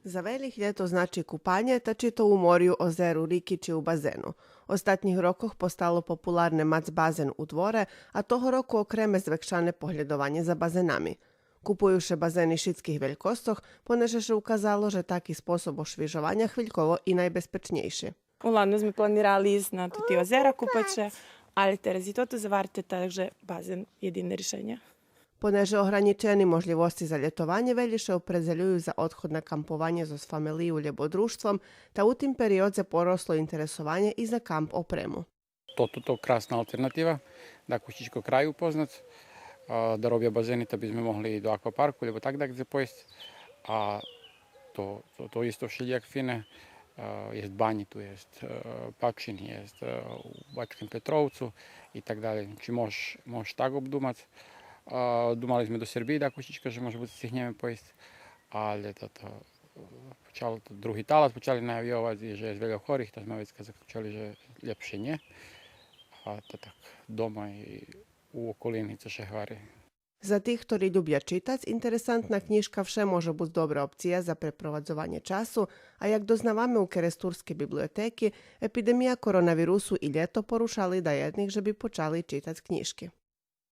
Za velih ljeto znači kupanje, ta či to u morju, ozeru, riki či u bazenu. Ostatnjih rokoch postalo popularne mac bazen u dvore, a toho roku okreme zvekšane pohledovanje za bazenami. Kupujuše bazeni šickih veljkostoh, poneže ukazalo, že taki sposob ošvižovanja hviljkovo i najbezpečniejszy. Ладно sme planirali ísť na tie ozera kúpače, ale teraz i toto zavarte, takže bazen jedine rješenje. Poneže ograničeni možljivosti za ljetovanje veljiše oprezeljuju za odhod na kampovanje z familiju ljebo društvom, ta u tim periodze poroslo interesovanje i za kamp opremu. To krasna alternativa, da kućičko kraj upoznat, da robija bazenita bizme mogli i do akvaparku, ljebo tak da gdje pojest, a to isto šiljak fine, jest banji, tu jest Pakšin, jest u Bačkem Petrovcu i tak dalje. Znači možeš tak obdumat. Думали sme do Srbiji da kućička, že može biti stihneme pojesti, ali počalo to drugi talas, počali najavljovati, že je zveljao horih, da smo već zaključali, že ljepše nje, a to tak doma i u okolini co še hvari. Za tih, ktorí ljubja čitac, interesantna knjižka vše može biti dobra opcija za preprovadzovanje času, a jak doznavame u Keresturske biblioteki, epidemija koronavirusu i ljeto porušali da jednih, že bi počali čitati knjižki.